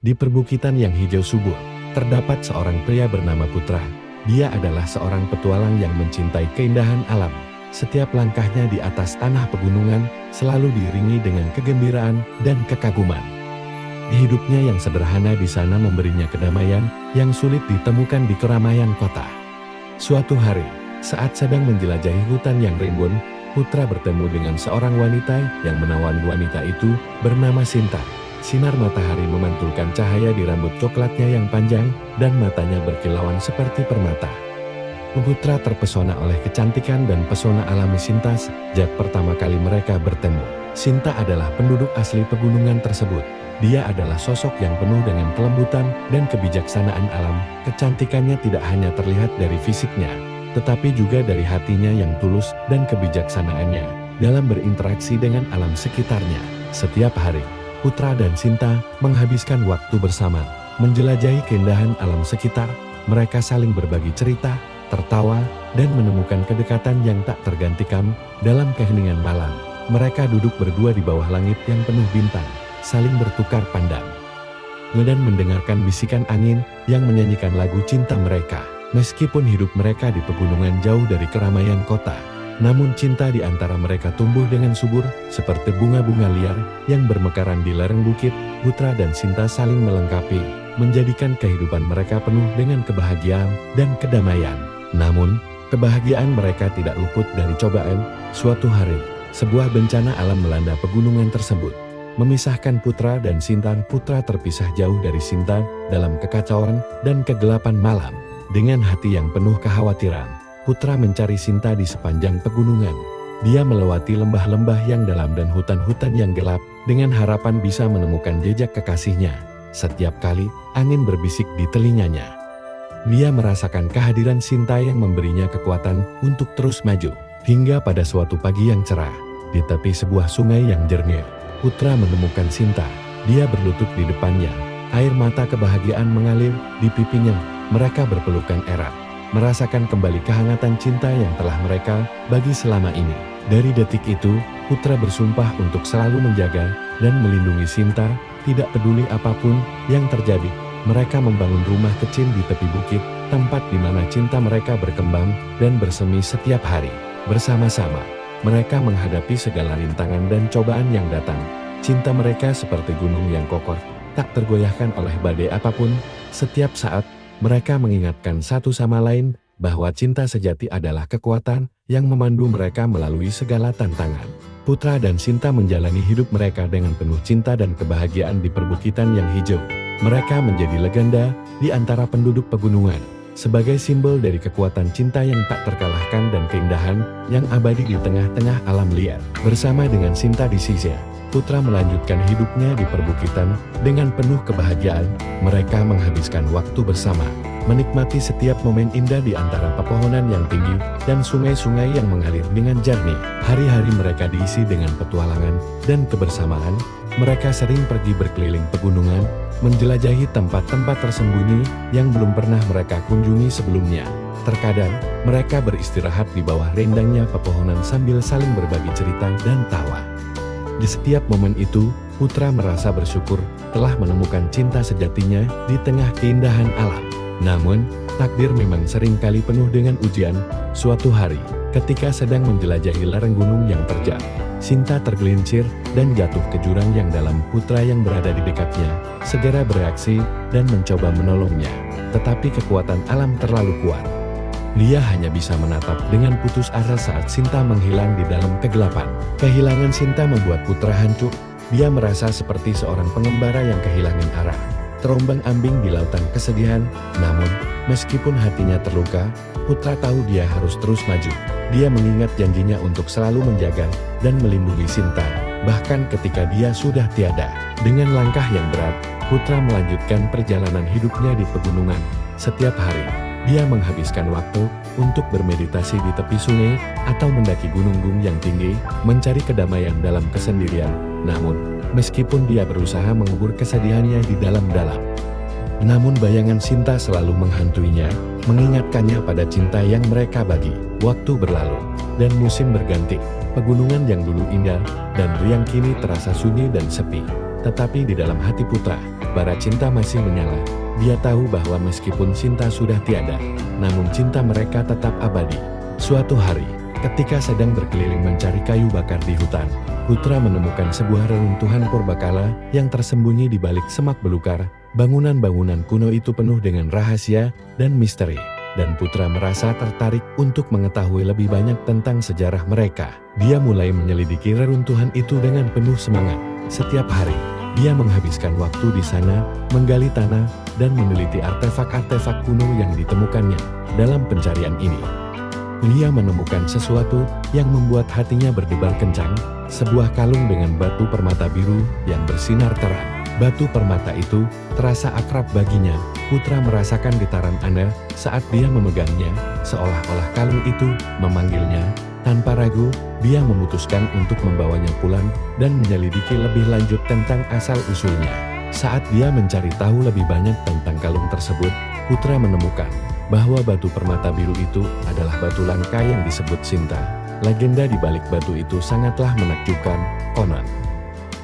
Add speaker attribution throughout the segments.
Speaker 1: Di perbukitan yang hijau subur, terdapat seorang pria bernama Putra. Dia adalah seorang petualang yang mencintai keindahan alam. Setiap langkahnya di atas tanah pegunungan selalu diiringi dengan kegembiraan dan kekaguman. Hidupnya yang sederhana di sana memberinya kedamaian yang sulit ditemukan di keramaian kota. Suatu hari, saat sedang menjelajahi hutan yang rimbun, Putra bertemu dengan seorang wanita yang menawan. Wanita itu bernama Sinta. Sinar matahari memantulkan cahaya di rambut coklatnya yang panjang dan matanya berkilauan seperti permata. Putra terpesona oleh kecantikan dan pesona alami Sinta sejak pertama kali mereka bertemu. Sinta adalah penduduk asli pegunungan tersebut. Dia adalah sosok yang penuh dengan kelembutan dan kebijaksanaan alam. Kecantikannya tidak hanya terlihat dari fisiknya, tetapi juga dari hatinya yang tulus dan kebijaksanaannya dalam berinteraksi dengan alam sekitarnya. Setiap hari, Putra dan Sinta menghabiskan waktu bersama, menjelajahi keindahan alam sekitar. Mereka saling berbagi cerita, tertawa, dan menemukan kedekatan yang tak tergantikan dalam keheningan malam. Mereka duduk berdua di bawah langit yang penuh bintang, saling bertukar pandang, dan mendengarkan bisikan angin yang menyanyikan lagu cinta mereka. Meskipun hidup mereka di pegunungan jauh dari keramaian kota, namun cinta di antara mereka tumbuh dengan subur, seperti bunga-bunga liar yang bermekaran di lereng bukit. Putra dan Sinta saling melengkapi, menjadikan kehidupan mereka penuh dengan kebahagiaan dan kedamaian. Namun, kebahagiaan mereka tidak luput dari cobaan. Suatu hari, sebuah bencana alam melanda pegunungan tersebut, memisahkan Putra dan Sinta. Putra terpisah jauh dari Sinta dalam kekacauan dan kegelapan malam. Dengan hati yang penuh kekhawatiran, Putra mencari Sinta di sepanjang pegunungan. Dia melewati lembah-lembah yang dalam dan hutan-hutan yang gelap, dengan harapan bisa menemukan jejak kekasihnya. Setiap kali, angin berbisik di telinganya. Dia merasakan kehadiran Sinta yang memberinya kekuatan untuk terus maju. Hingga pada suatu pagi yang cerah, di tepi sebuah sungai yang jernih, Putra menemukan Sinta. Dia berlutut di depannya. Air mata kebahagiaan mengalir di pipinya. Mereka berpelukan erat, merasakan kembali kehangatan cinta yang telah mereka bagi selama ini. Dari detik itu, Putra bersumpah untuk selalu menjaga dan melindungi Sinta, tidak peduli apapun yang terjadi. Mereka membangun rumah kecil di tepi bukit, tempat di mana cinta mereka berkembang dan bersemi setiap hari. Bersama-sama, mereka menghadapi segala rintangan dan cobaan yang datang. Cinta mereka seperti gunung yang kokoh, tak tergoyahkan oleh badai apapun. Setiap saat, mereka mengingatkan satu sama lain bahwa cinta sejati adalah kekuatan yang memandu mereka melalui segala tantangan. Putra dan Sinta menjalani hidup mereka dengan penuh cinta dan kebahagiaan di perbukitan yang hijau. Mereka menjadi legenda di antara penduduk pegunungan, sebagai simbol dari kekuatan cinta yang tak terkalahkan dan keindahan yang abadi di tengah-tengah alam liar. Bersama dengan Sinta di sisinya, Putra melanjutkan hidupnya di perbukitan dengan penuh kebahagiaan. Mereka menghabiskan waktu bersama, menikmati setiap momen indah di antara pepohonan yang tinggi dan sungai-sungai yang mengalir dengan jernih. Hari-hari mereka diisi dengan petualangan dan kebersamaan. Mereka sering pergi berkeliling pegunungan, menjelajahi tempat-tempat tersembunyi yang belum pernah mereka kunjungi sebelumnya. Terkadang, mereka beristirahat di bawah rindangnya pepohonan sambil saling berbagi cerita dan tawa. Di setiap momen itu, Putra merasa bersyukur telah menemukan cinta sejatinya di tengah keindahan alam. Namun, takdir memang seringkali penuh dengan ujian. Suatu hari, ketika sedang menjelajahi lereng gunung yang terjal, Sinta tergelincir dan jatuh ke jurang yang dalam. Putra yang berada di dekatnya segera bereaksi dan mencoba menolongnya. Tetapi kekuatan alam terlalu kuat. Dia hanya bisa menatap dengan putus asa saat Sinta menghilang di dalam kegelapan. Kehilangan Sinta membuat Putra hancur. Dia merasa seperti seorang pengembara yang kehilangan arah, terombang-ambing di lautan kesedihan. Namun, meskipun hatinya terluka, Putra tahu dia harus terus maju. Dia mengingat janjinya untuk selalu menjaga dan melindungi Sinta, bahkan ketika dia sudah tiada. Dengan langkah yang berat, Putra melanjutkan perjalanan hidupnya di pegunungan. Setiap hari, dia menghabiskan waktu untuk bermeditasi di tepi sungai atau mendaki gunung-gunung yang tinggi, mencari kedamaian dalam kesendirian. Namun, meskipun dia berusaha mengubur kesedihannya di dalam-dalam, namun bayangan Sinta selalu menghantuinya, mengingatkannya pada cinta yang mereka bagi. Waktu berlalu, dan musim berganti. Pegunungan yang dulu indah dan riang kini terasa sunyi dan sepi. Tetapi di dalam hati Putra, bara cinta masih menyala, dia tahu bahwa meskipun Sinta sudah tiada, namun cinta mereka tetap abadi. Suatu hari, ketika sedang berkeliling mencari kayu bakar di hutan, Putra menemukan sebuah reruntuhan purbakala yang tersembunyi di balik semak belukar. Bangunan-bangunan kuno itu penuh dengan rahasia dan misteri, dan Putra merasa tertarik untuk mengetahui lebih banyak tentang sejarah mereka. Dia mulai menyelidiki reruntuhan itu dengan penuh semangat. Setiap hari, dia menghabiskan waktu di sana, menggali tanah, dan meneliti artefak-artefak kuno yang ditemukannya. Dalam pencarian ini, dia menemukan sesuatu yang membuat hatinya berdebar kencang, sebuah kalung dengan batu permata biru yang bersinar terang. Batu permata itu terasa akrab baginya. Putra merasakan getaran aneh saat dia memegangnya, seolah-olah kalung itu memanggilnya. Tanpa ragu, dia memutuskan untuk membawanya pulang dan menyelidiki lebih lanjut tentang asal-usulnya. Saat dia mencari tahu lebih banyak tentang kalung tersebut, Putra menemukan bahwa batu permata biru itu adalah batu langka yang disebut Sinta. Legenda di balik batu itu sangatlah menakjubkan. Konon,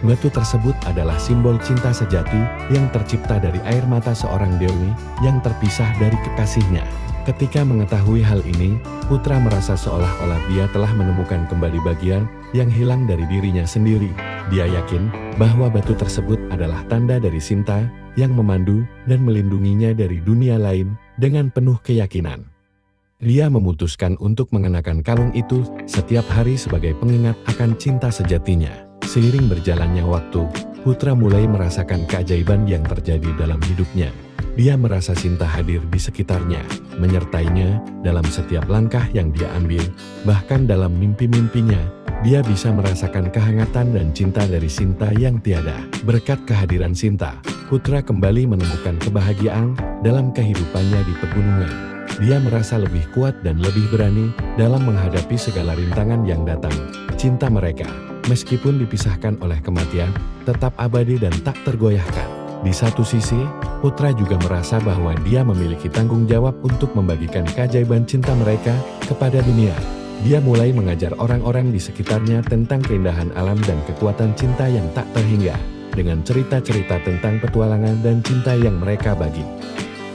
Speaker 1: batu tersebut adalah simbol cinta sejati yang tercipta dari air mata seorang dewi yang terpisah dari kekasihnya. Ketika mengetahui hal ini, Putra merasa seolah-olah dia telah menemukan kembali bagian yang hilang dari dirinya sendiri. Dia yakin bahwa batu tersebut adalah tanda dari Sinta yang memandu dan melindunginya dari dunia lain. Dengan penuh keyakinan, dia memutuskan untuk mengenakan kalung itu setiap hari sebagai pengingat akan cinta sejatinya. Seiring berjalannya waktu, Putra mulai merasakan keajaiban yang terjadi dalam hidupnya. Dia merasa Sinta hadir di sekitarnya, menyertainya dalam setiap langkah yang dia ambil. Bahkan dalam mimpi-mimpinya, dia bisa merasakan kehangatan dan cinta dari Sinta yang tiada. Berkat kehadiran Sinta, Putra kembali menemukan kebahagiaan dalam kehidupannya di pegunungan. Dia merasa lebih kuat dan lebih berani dalam menghadapi segala rintangan yang datang. Cinta mereka, meskipun dipisahkan oleh kematian, tetap abadi dan tak tergoyahkan. Di satu sisi, Putra juga merasa bahwa dia memiliki tanggung jawab untuk membagikan keajaiban cinta mereka kepada dunia. Dia mulai mengajar orang-orang di sekitarnya tentang keindahan alam dan kekuatan cinta yang tak terhingga, dengan cerita-cerita tentang petualangan dan cinta yang mereka bagi.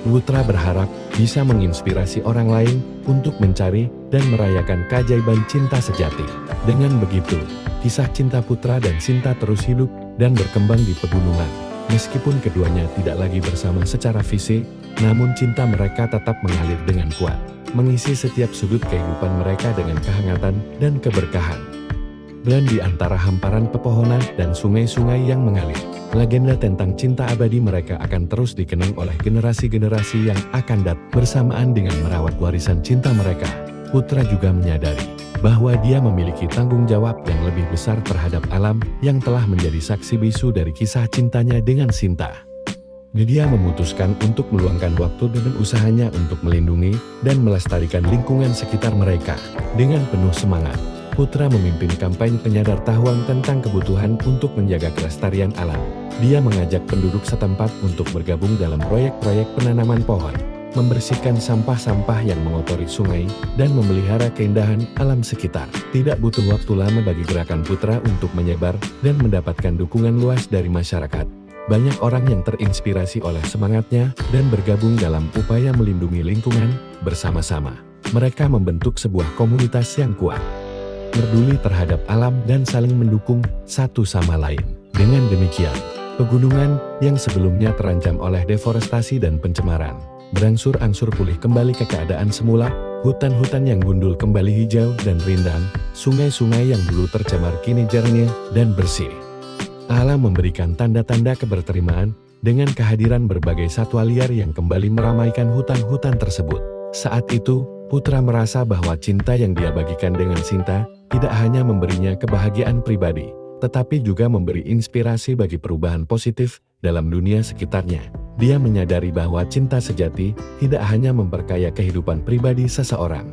Speaker 1: Putra berharap bisa menginspirasi orang lain untuk mencari dan merayakan keajaiban cinta sejati. Dengan begitu, kisah cinta Putra dan Sinta terus hidup dan berkembang di pegunungan. Meskipun keduanya tidak lagi bersama secara fisik, namun cinta mereka tetap mengalir dengan kuat, mengisi setiap sudut kehidupan mereka dengan kehangatan dan keberkahan. Dan di antara hamparan pepohonan dan sungai-sungai yang mengalir, legenda tentang cinta abadi mereka akan terus dikenang oleh generasi-generasi yang akan datang. Bersamaan dengan merawat warisan cinta mereka, Putra juga menyadari bahwa dia memiliki tanggung jawab yang lebih besar terhadap alam yang telah menjadi saksi bisu dari kisah cintanya dengan Sinta. Dia memutuskan untuk meluangkan waktu dengan usahanya untuk melindungi dan melestarikan lingkungan sekitar mereka. Dengan penuh semangat, Putra memimpin kampanye penyadar-tahuan tentang kebutuhan untuk menjaga kelestarian alam. Dia mengajak penduduk setempat untuk bergabung dalam proyek-proyek penanaman pohon, membersihkan sampah-sampah yang mengotori sungai, dan memelihara keindahan alam sekitar. Tidak butuh waktu lama bagi gerakan Putra untuk menyebar dan mendapatkan dukungan luas dari masyarakat. Banyak orang yang terinspirasi oleh semangatnya dan bergabung dalam upaya melindungi lingkungan bersama-sama. Mereka membentuk sebuah komunitas yang kuat, peduli terhadap alam dan saling mendukung satu sama lain. Dengan demikian, pegunungan yang sebelumnya terancam oleh deforestasi dan pencemaran berangsur-angsur pulih kembali ke keadaan semula. Hutan-hutan yang gundul kembali hijau dan rindang, sungai-sungai yang dulu tercemar kini jernih dan bersih. Alam memberikan tanda-tanda keberterimaan dengan kehadiran berbagai satwa liar yang kembali meramaikan hutan-hutan tersebut. Saat itu, Putra merasa bahwa cinta yang dia bagikan dengan Sinta tidak hanya memberinya kebahagiaan pribadi, tetapi juga memberi inspirasi bagi perubahan positif dalam dunia sekitarnya. Dia menyadari bahwa cinta sejati tidak hanya memperkaya kehidupan pribadi seseorang,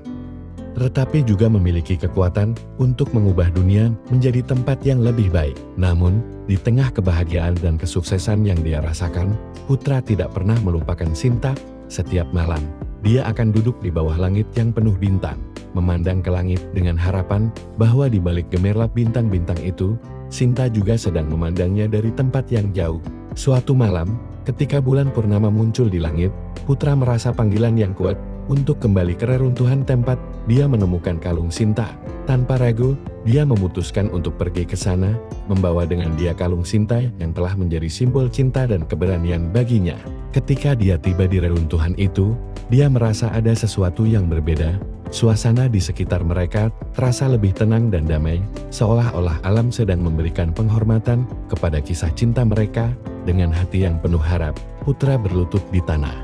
Speaker 1: tetapi juga memiliki kekuatan untuk mengubah dunia menjadi tempat yang lebih baik. Namun, di tengah kebahagiaan dan kesuksesan yang dia rasakan, Putra tidak pernah melupakan Sinta. Setiap malam, dia akan duduk di bawah langit yang penuh bintang, memandang ke langit dengan harapan bahwa di balik gemerlap bintang-bintang itu, Sinta juga sedang memandangnya dari tempat yang jauh. Suatu malam, Ketika bulan purnama muncul di langit, Putra merasa panggilan yang kuat untuk kembali ke reruntuhan tempat. Dia menemukan kalung Sinta. Tanpa ragu, dia memutuskan untuk pergi ke sana, membawa dengan dia kalung Sinta yang telah menjadi simbol cinta dan keberanian baginya. Ketika dia tiba di reruntuhan itu, dia merasa ada sesuatu yang berbeda. Suasana di sekitar mereka terasa lebih tenang dan damai, seolah-olah alam sedang memberikan penghormatan kepada kisah cinta mereka. Dengan hati yang penuh harap, Putra berlutut di tanah,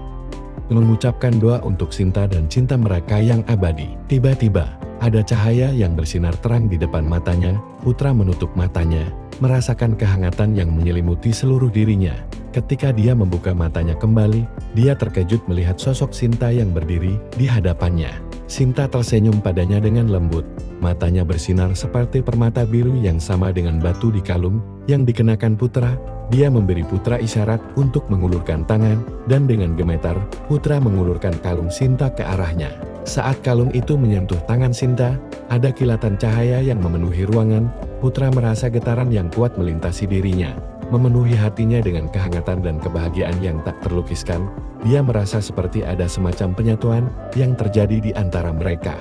Speaker 1: mengucapkan doa untuk Sinta dan cinta mereka yang abadi. Tiba-tiba, ada cahaya yang bersinar terang di depan matanya. Putra menutup matanya, merasakan kehangatan yang menyelimuti seluruh dirinya. Ketika dia membuka matanya kembali, dia terkejut melihat sosok Sinta yang berdiri di hadapannya. Sinta tersenyum padanya dengan lembut. Matanya bersinar seperti permata biru yang sama dengan batu di kalung yang dikenakan Putra. Dia memberi Putra isyarat untuk mengulurkan tangan, dan dengan gemetar, Putra mengulurkan kalung Sinta ke arahnya. Saat kalung itu menyentuh tangan Sinta, ada kilatan cahaya yang memenuhi ruangan. Putra merasa getaran yang kuat melintasi dirinya, memenuhi hatinya dengan kehangatan dan kebahagiaan yang tak terlukiskan. Dia merasa seperti ada semacam penyatuan yang terjadi di antara mereka.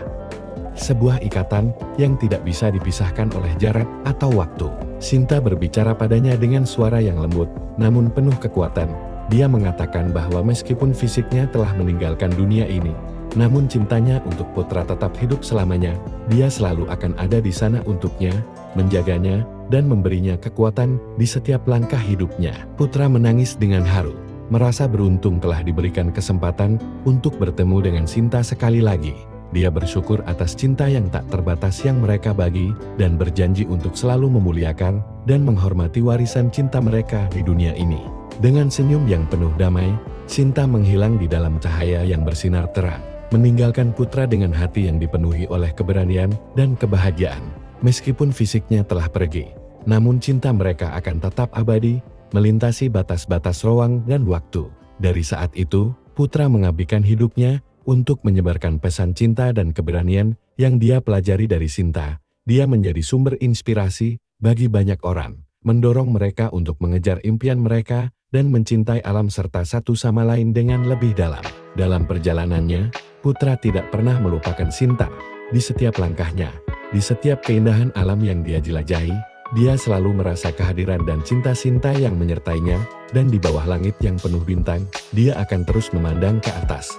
Speaker 1: Sebuah ikatan yang tidak bisa dipisahkan oleh jarak atau waktu. Sinta berbicara padanya dengan suara yang lembut, namun penuh kekuatan. Dia mengatakan bahwa meskipun fisiknya telah meninggalkan dunia ini, namun cintanya untuk Putra tetap hidup selamanya. Dia selalu akan ada di sana untuknya, menjaganya, dan memberinya kekuatan di setiap langkah hidupnya. Putra menangis dengan haru, merasa beruntung telah diberikan kesempatan untuk bertemu dengan Sinta sekali lagi. Dia bersyukur atas cinta yang tak terbatas yang mereka bagi, dan berjanji untuk selalu memuliakan dan menghormati warisan cinta mereka di dunia ini. Dengan senyum yang penuh damai, Sinta menghilang di dalam cahaya yang bersinar terang, meninggalkan Putra dengan hati yang dipenuhi oleh keberanian dan kebahagiaan. Meskipun fisiknya telah pergi, namun cinta mereka akan tetap abadi, melintasi batas-batas ruang dan waktu. Dari saat itu, Putra mengabdikan hidupnya untuk menyebarkan pesan cinta dan keberanian yang dia pelajari dari Sinta. Dia menjadi sumber inspirasi bagi banyak orang, mendorong mereka untuk mengejar impian mereka dan mencintai alam serta satu sama lain dengan lebih dalam. Dalam perjalanannya, Putra tidak pernah melupakan Sinta. Di setiap langkahnya, di setiap keindahan alam yang dia jelajahi, dia selalu merasa kehadiran dan cinta Sinta yang menyertainya, dan di bawah langit yang penuh bintang, dia akan terus memandang ke atas,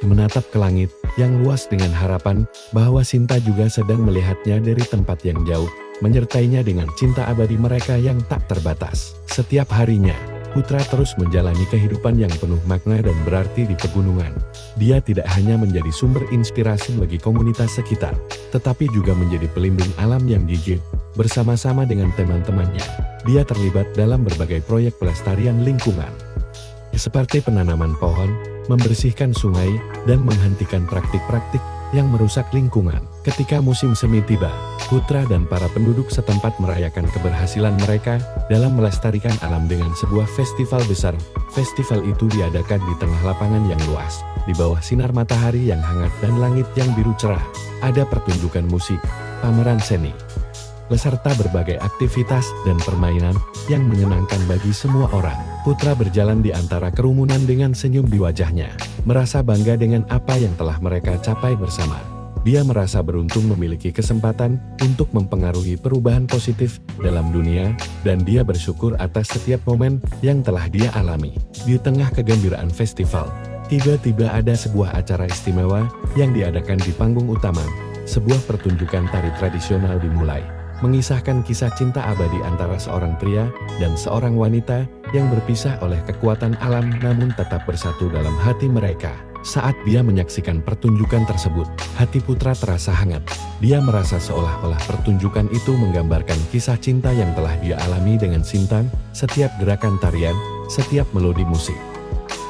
Speaker 1: menatap ke langit yang luas dengan harapan bahwa Sinta juga sedang melihatnya dari tempat yang jauh, menyertainya dengan cinta abadi mereka yang tak terbatas. Setiap harinya, Putra terus menjalani kehidupan yang penuh makna dan berarti di pegunungan. Dia tidak hanya menjadi sumber inspirasi bagi komunitas sekitar, tetapi juga menjadi pelindung alam yang gigih. Bersama-sama dengan teman-temannya, dia terlibat dalam berbagai proyek pelestarian lingkungan, seperti penanaman pohon, membersihkan sungai, dan menghentikan praktik-praktik yang merusak lingkungan. Ketika musim semi tiba, Putra dan para penduduk setempat merayakan keberhasilan mereka dalam melestarikan alam dengan sebuah festival besar. Festival itu diadakan di tengah lapangan yang luas, di bawah sinar matahari yang hangat dan langit yang biru cerah. Ada pertunjukan musik, pameran seni, beserta berbagai aktivitas dan permainan yang menyenangkan bagi semua orang. Putra berjalan di antara kerumunan dengan senyum di wajahnya, merasa bangga dengan apa yang telah mereka capai bersama. Dia merasa beruntung memiliki kesempatan untuk mempengaruhi perubahan positif dalam dunia, dan dia bersyukur atas setiap momen yang telah dia alami. Di tengah kegembiraan festival, tiba-tiba ada sebuah acara istimewa yang diadakan di panggung utama. Sebuah pertunjukan tari tradisional dimulai, mengisahkan kisah cinta abadi antara seorang pria dan seorang wanita yang berpisah oleh kekuatan alam namun tetap bersatu dalam hati mereka. Saat dia menyaksikan pertunjukan tersebut, hati Putra terasa hangat. Dia merasa seolah-olah pertunjukan itu menggambarkan kisah cinta yang telah dia alami dengan Sinta. Setiap gerakan tarian, setiap melodi musik,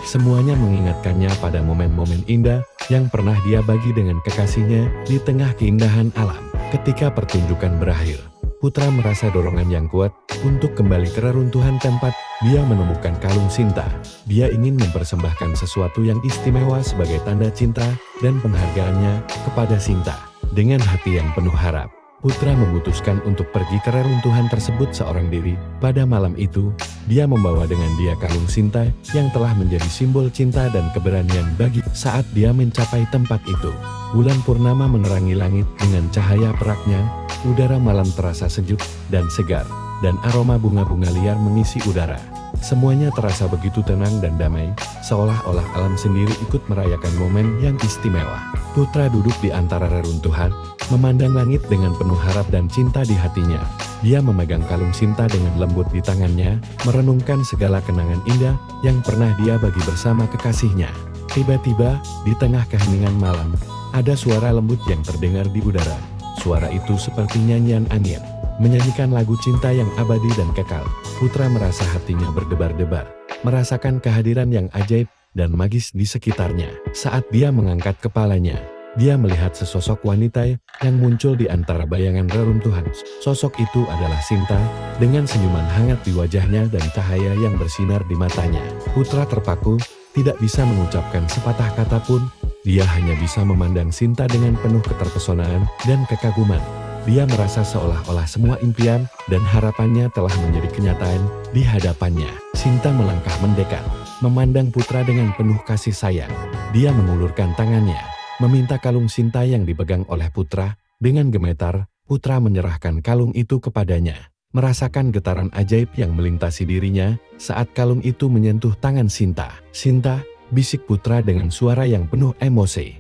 Speaker 1: semuanya mengingatkannya pada momen-momen indah yang pernah dia bagi dengan kekasihnya di tengah keindahan alam. Ketika pertunjukan berakhir, Putra merasa dorongan yang kuat untuk kembali ke reruntuhan tempat. Dia menemukan kalung Sinta. Dia ingin mempersembahkan sesuatu yang istimewa sebagai tanda cinta dan penghargaannya kepada Sinta. Dengan hati yang penuh harap, Putra memutuskan untuk pergi ke reruntuhan tersebut seorang diri. Pada malam itu, dia membawa dengan dia kalung Sinta yang telah menjadi simbol cinta dan keberanian bagi. Saat dia mencapai tempat itu, bulan purnama menerangi langit dengan cahaya peraknya, udara malam terasa sejuk dan segar, dan aroma bunga-bunga liar mengisi udara. Semuanya terasa begitu tenang dan damai, seolah-olah alam sendiri ikut merayakan momen yang istimewa. Putra duduk di antara reruntuhan, memandang langit dengan penuh harap dan cinta di hatinya. Dia memegang kalung Sinta dengan lembut di tangannya, merenungkan segala kenangan indah yang pernah dia bagi bersama kekasihnya. Tiba-tiba, di tengah keheningan malam, ada suara lembut yang terdengar di udara. Suara itu seperti nyanyian angin, menyanyikan lagu cinta yang abadi dan kekal. Putra merasa hatinya berdebar-debar, merasakan kehadiran yang ajaib dan magis di sekitarnya. Saat dia mengangkat kepalanya, dia melihat sesosok wanita yang muncul di antara bayangan reruntuhan. Sosok itu adalah Sinta, dengan senyuman hangat di wajahnya dan cahaya yang bersinar di matanya. Putra terpaku, tidak bisa mengucapkan sepatah kata pun. Dia hanya bisa memandang Sinta dengan penuh keterpesonaan dan kekaguman. Dia merasa seolah-olah semua impian dan harapannya telah menjadi kenyataan di hadapannya. Sinta melangkah mendekat, memandang Putra dengan penuh kasih sayang. Dia mengulurkan tangannya, meminta kalung Sinta yang dipegang oleh Putra. Dengan gemetar, Putra menyerahkan kalung itu kepadanya. Merasakan getaran ajaib yang melintasi dirinya saat kalung itu menyentuh tangan Sinta. "Sinta," bisik Putra dengan suara yang penuh emosi.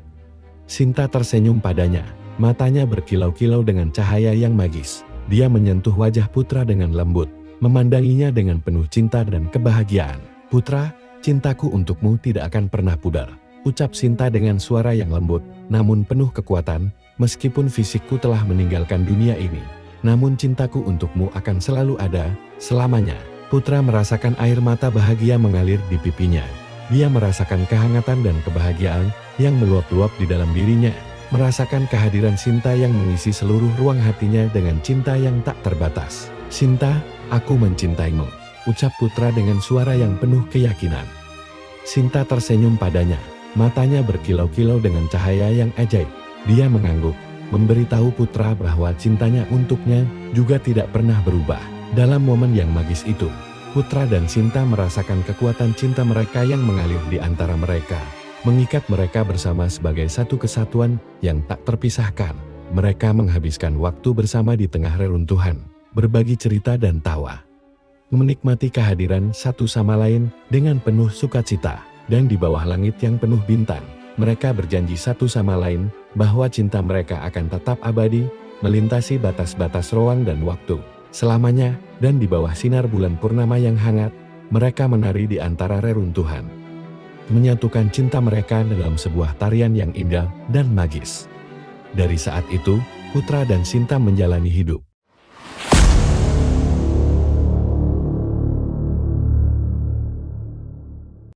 Speaker 1: Sinta tersenyum padanya. Matanya berkilau-kilau dengan cahaya yang magis. Dia menyentuh wajah Putra dengan lembut, memandanginya dengan penuh cinta dan kebahagiaan. "Putra, cintaku untukmu tidak akan pernah pudar," ucap Sinta dengan suara yang lembut, namun penuh kekuatan. "Meskipun fisikku telah meninggalkan dunia ini, namun cintaku untukmu akan selalu ada, selamanya." Putra merasakan air mata bahagia mengalir di pipinya. Dia merasakan kehangatan dan kebahagiaan yang meluap-luap di dalam dirinya. Merasakan kehadiran Sinta yang mengisi seluruh ruang hatinya dengan cinta yang tak terbatas. "Sinta, aku mencintaimu," ucap Putra dengan suara yang penuh keyakinan. Sinta tersenyum padanya, matanya berkilau-kilau dengan cahaya yang ajaib. Dia mengangguk, memberitahu Putra bahwa cintanya untuknya juga tidak pernah berubah. Dalam momen yang magis itu, Putra dan Sinta merasakan kekuatan cinta mereka yang mengalir di antara mereka, mengikat mereka bersama sebagai satu kesatuan yang tak terpisahkan. Mereka menghabiskan waktu bersama di tengah reruntuhan, berbagi cerita dan tawa, menikmati kehadiran satu sama lain dengan penuh sukacita. Dan di bawah langit yang penuh bintang, mereka berjanji satu sama lain bahwa cinta mereka akan tetap abadi, melintasi batas-batas ruang dan waktu, selamanya. Dan di bawah sinar bulan purnama yang hangat, mereka menari di antara reruntuhan, menyatukan cinta mereka dalam sebuah tarian yang indah dan magis. Dari saat itu, Putra dan Sinta menjalani hidup